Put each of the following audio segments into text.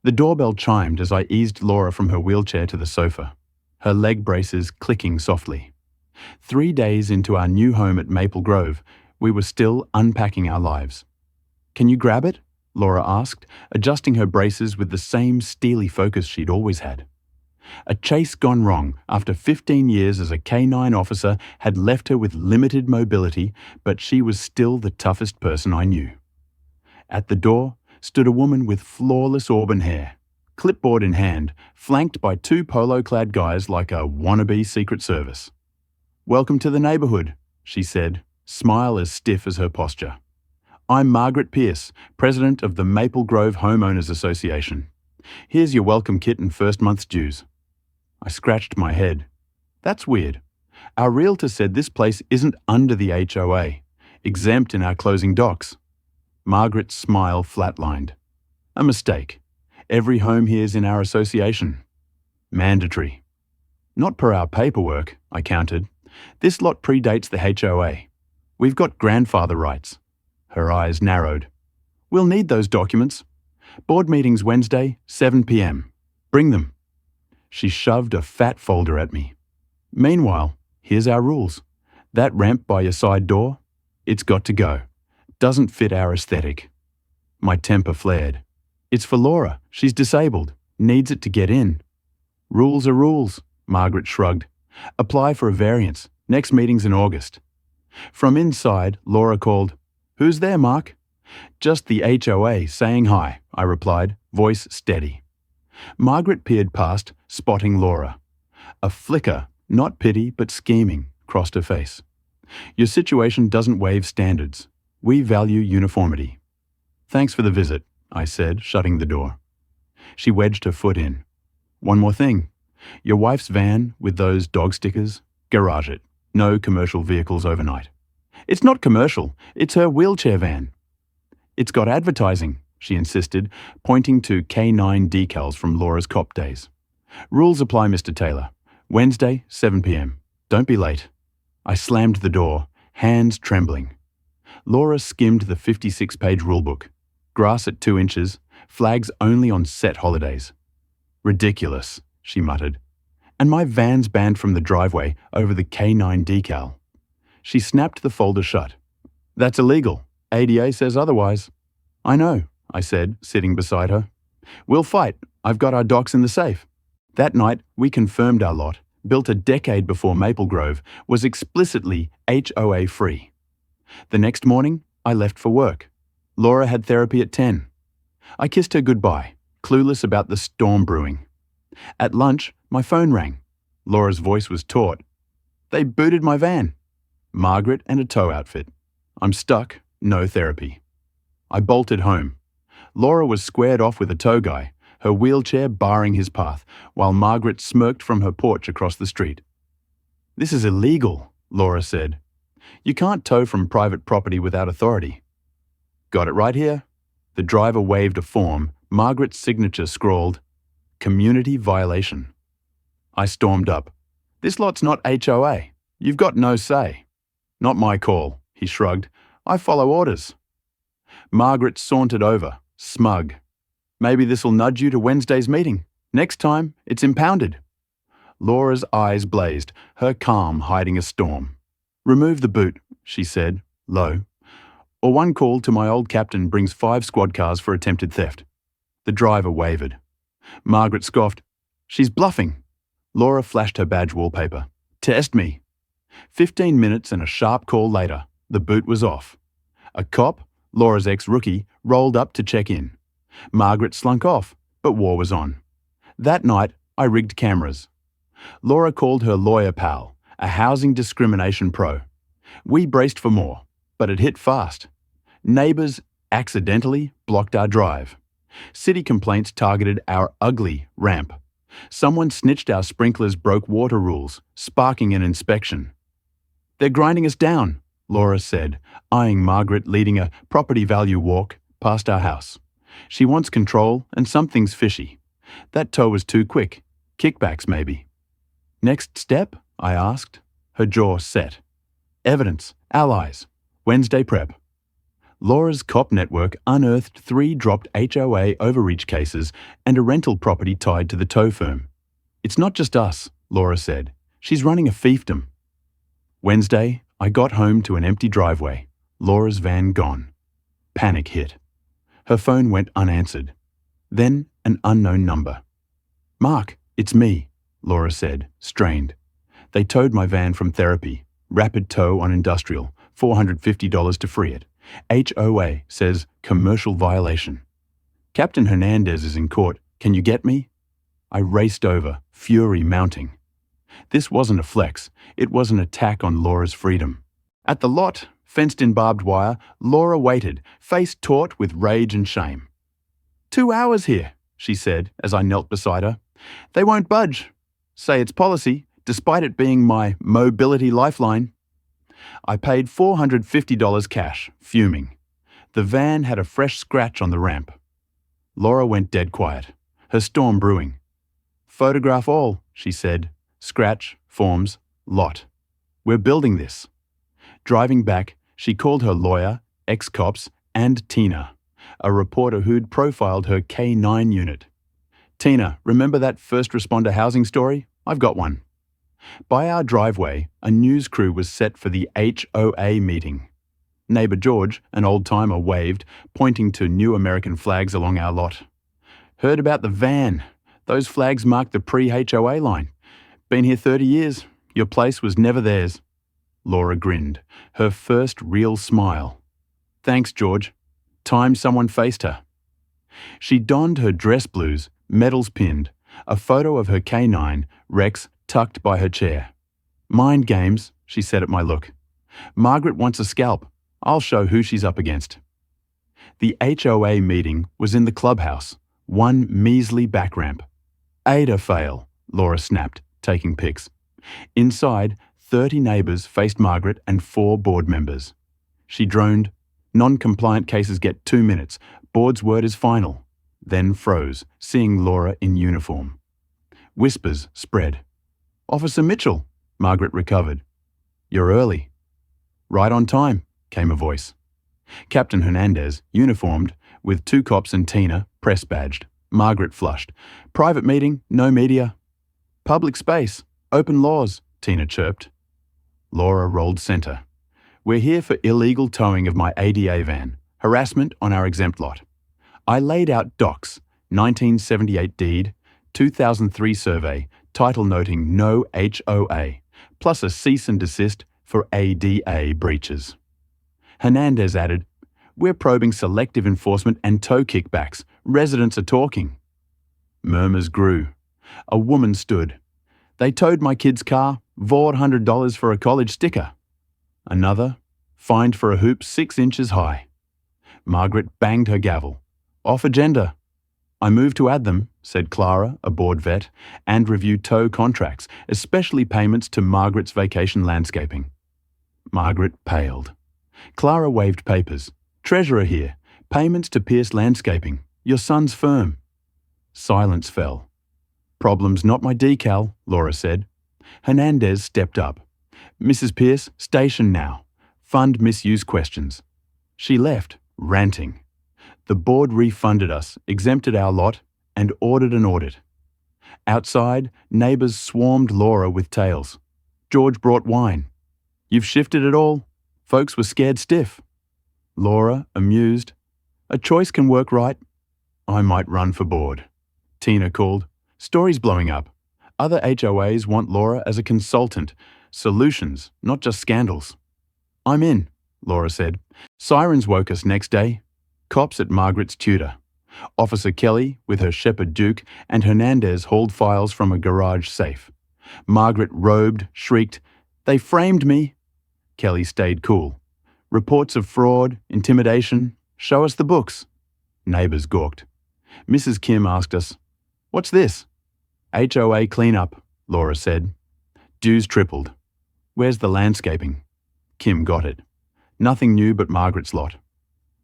The doorbell chimed as I eased Laura from her wheelchair to the sofa, her leg braces clicking softly. 3 days into our new home at Maple Grove, we were still unpacking our lives. "Can you grab it?" Laura asked, adjusting her braces with the same steely focus she'd always had. A chase gone wrong after 15 years as a K-9 officer had left her with limited mobility, but she was still the toughest person I knew. At the door stood a woman with flawless auburn hair, clipboard in hand, flanked by 2 polo-clad guys like a wannabe Secret Service. "Welcome to the neighborhood," she said, smile as stiff as her posture. "I'm Margaret Pierce, president of the Maple Grove Homeowners Association. Here's your welcome kit and first month's dues." I scratched my head. That's weird. Our realtor said this place isn't under the HOA, exempt in our closing docs. Margaret's smile flatlined. "A mistake. Every home here's in our association. Mandatory." "Not per our paperwork," I countered. "This lot predates the HOA. We've got grandfather rights." Her eyes narrowed. "We'll need those documents. Board meetings Wednesday, 7 p.m. Bring them." She shoved a fat folder at me. "Meanwhile, here's our rules. That ramp by your side door, it's got to go. Doesn't fit our aesthetic." My temper flared. "It's for Laura. She's disabled. Needs it to get in." "Rules are rules," Margaret shrugged. "Apply for a variance. Next meeting's in August." From inside, Laura called, "Who's there, Mark?" "Just the HOA saying hi," I replied, voice steady. Margaret peered past, spotting Laura. A flicker, not pity but scheming, crossed her face. "Your situation doesn't waive standards. We value uniformity." "Thanks for the visit," I said, shutting the door. She wedged her foot in. "One more thing. Your wife's van with those dog stickers, garage it. No commercial vehicles overnight." "It's not commercial. It's her wheelchair van." "It's got advertising," she insisted, pointing to K-9 decals from Laura's cop days. "Rules apply, Mr. Taylor. Wednesday, 7 p.m. Don't be late." I slammed the door, hands trembling. Laura skimmed the 56-page rulebook. Grass at 2 inches, flags only on set holidays. "Ridiculous," she muttered. "And my van's banned from the driveway over the K-9 decal." She snapped the folder shut. "That's illegal. ADA says otherwise." "I know," I said, sitting beside her. "We'll fight. I've got our docs in the safe." That night, we confirmed our lot, built a decade before Maple Grove, was explicitly HOA-free. The next morning, I left for work. Laura had therapy at 10. I kissed her goodbye, clueless about the storm brewing. At lunch, my phone rang. Laura's voice was taut. "They booted my van." Margaret and a tow outfit. I'm stuck, no therapy. I bolted home. Laura was squared off with a tow guy, her wheelchair barring his path, while Margaret smirked from her porch across the street. "This is illegal," Laura said. "You can't tow from private property without authority." "Got it right here." The driver waved a form, Margaret's signature scrawled, "Community violation." I stormed up. "This lot's not HOA. You've got no say." "Not my call," he shrugged. "I follow orders." Margaret sauntered over, smug. "Maybe this'll nudge you to Wednesday's meeting. Next time, it's impounded." Laura's eyes blazed, her calm hiding a storm. "Remove the boot," she said, low. "Or one call to my old captain brings 5 squad cars for attempted theft." The driver wavered. Margaret scoffed. "She's bluffing." Laura flashed her badge wallpaper. "Test me." 15 minutes and a sharp call later, the boot was off. A cop, Laura's ex-rookie, rolled up to check in. Margaret slunk off, but war was on. That night, I rigged cameras. Laura called her lawyer pal, a housing discrimination pro. We braced for more, but it hit fast. Neighbours accidentally blocked our drive. City complaints targeted our ugly ramp. Someone snitched our sprinklers broke water rules, sparking an inspection. "They're grinding us down," Laura said, eyeing Margaret leading a property value walk past our house. "She wants control and something's fishy. That tow was too quick. Kickbacks, maybe." "Next step?" I asked. Her jaw set. "Evidence. Allies. Wednesday prep." Laura's cop network unearthed 3 dropped HOA overreach cases and a rental property tied to the tow firm. "It's not just us," Laura said. "She's running a fiefdom." Wednesday, I got home to an empty driveway. Laura's van gone. Panic hit. Her phone went unanswered. Then an unknown number. "Mark, it's me," Laura said, strained. "They towed my van from therapy. Rapid tow on industrial, $450 to free it. HOA says commercial violation. Captain Hernandez is in court. Can you get me?" I raced over, fury mounting. This wasn't a flex. It was an attack on Laura's freedom. At the lot, fenced in barbed wire, Laura waited, face taut with rage and shame. 2 hours here," she said as I knelt beside her. "They won't budge. Say it's policy, despite it being my mobility lifeline." I paid $450 cash, fuming. The van had a fresh scratch on the ramp. Laura went dead quiet, her storm brewing. "Photograph all," she said. "Scratch, forms, lot. We're building this." Driving back, she called her lawyer, ex-cops, and Tina, a reporter who'd profiled her K-9 unit. "Tina, remember that first responder housing story? I've got one." By our driveway, a news crew was set for the HOA meeting. Neighbor George, an old-timer, waved, pointing to new American flags along our lot. "Heard about the van. Those flags mark the pre-HOA line. Been here 30 years. Your place was never theirs." Laura grinned, her first real smile. "Thanks, George. Time someone faced her." She donned her dress blues, medals pinned, a photo of her K-9, Rex, tucked by her chair. "Mind games," she said at my look. "Margaret wants a scalp. I'll show who she's up against." The HOA meeting was in the clubhouse, one measly back ramp. "Ada fail," Laura snapped, taking pics. Inside, 30 neighbours faced Margaret and 4 board members. She droned, "Non-compliant cases get 2 minutes. Board's word is final." Then froze, seeing Laura in uniform. Whispers spread. "Officer Mitchell," Margaret recovered. "You're early." "Right on time," came a voice. Captain Hernandez, uniformed, with 2 cops and Tina, press badged. Margaret flushed. "Private meeting, no media." "Public space, open laws," Tina chirped. Laura rolled centre. "We're here for illegal towing of my ADA van, harassment on our exempt lot." I laid out docs, 1978 deed, 2003 survey, title noting no HOA, plus a cease and desist for ADA breaches. Hernandez added, "We're probing selective enforcement and tow kickbacks. Residents are talking." Murmurs grew. A woman stood. "They towed my kid's car, vawed $100 for a college sticker." Another, "Fined for a hoop 6 inches high." Margaret banged her gavel. "Off agenda." "I move to add them," said Clara, a board vet, "and review tow contracts, especially payments to Margaret's Vacation Landscaping." Margaret paled. Clara waved papers. "Treasurer here. Payments to Pierce Landscaping. Your son's firm." Silence fell. "Problem's not my decal," Laura said. Hernandez stepped up. "Mrs. Pierce, station now. Fund misuse questions." She left, ranting. The board refunded us, exempted our lot, and ordered an audit. Outside, neighbours swarmed Laura with tales. George brought wine. "You've shifted it all." Folks were scared stiff. Laura, amused. "A choice can work right." "I might run for board." Tina called. "Stories blowing up. Other HOAs want Laura as a consultant. Solutions, not just scandals." "I'm in," Laura said. Sirens woke us next day. Cops at Margaret's tutor. Officer Kelly, with her Shepherd Duke, and Hernandez hauled files from a garage safe. Margaret robed, shrieked, "They framed me!" Kelly stayed cool. "Reports of fraud, intimidation. Show us the books." Neighbours gawked. Mrs. Kim asked us, "What's this?" "HOA cleanup," Laura said. Dues tripled. "Where's the landscaping?" Kim got it. Nothing new but Margaret's lot.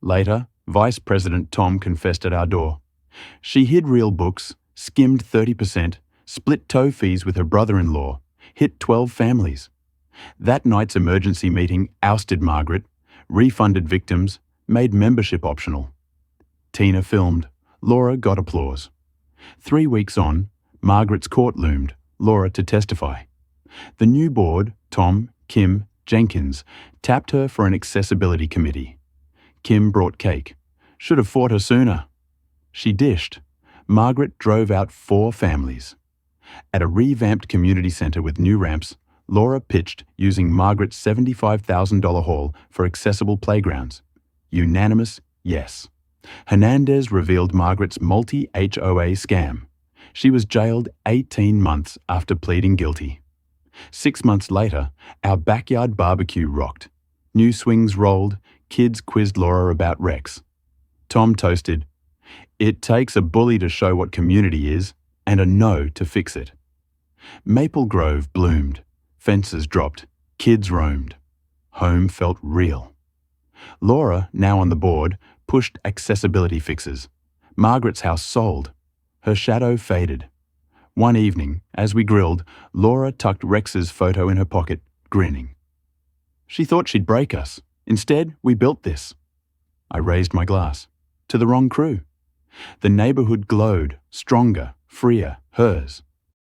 Later, Vice President Tom confessed at our door. She hid real books, skimmed 30%, split tow fees with her brother-in-law, hit 12 families. That night's emergency meeting ousted Margaret, refunded victims, made membership optional. Tina filmed. Laura got applause. 3 weeks on, Margaret's court loomed, Laura to testify. The new board, Tom, Kim, Jenkins, tapped her for an accessibility committee. Kim brought cake. Should have fought her sooner. She dished. Margaret drove out 4 families. At a revamped community centre with new ramps, Laura pitched using Margaret's $75,000 haul for accessible playgrounds. Unanimous yes. Hernandez revealed Margaret's multi-HOA scam. She was jailed 18 months after pleading guilty. 6 months later, our backyard barbecue rocked. New swings rolled, kids quizzed Laura about Rex. Tom toasted, "It takes a bully to show what community is, and a no to fix it." Maple Grove bloomed. Fences dropped. Kids roamed. Home felt real. Laura, now on the board, pushed accessibility fixes. Margaret's house sold. Her shadow faded. One evening, as we grilled, Laura tucked Rex's photo in her pocket, grinning. She thought she'd break us. Instead, we built this. I raised my glass. To the wrong crew. The neighbourhood glowed, stronger, freer, hers.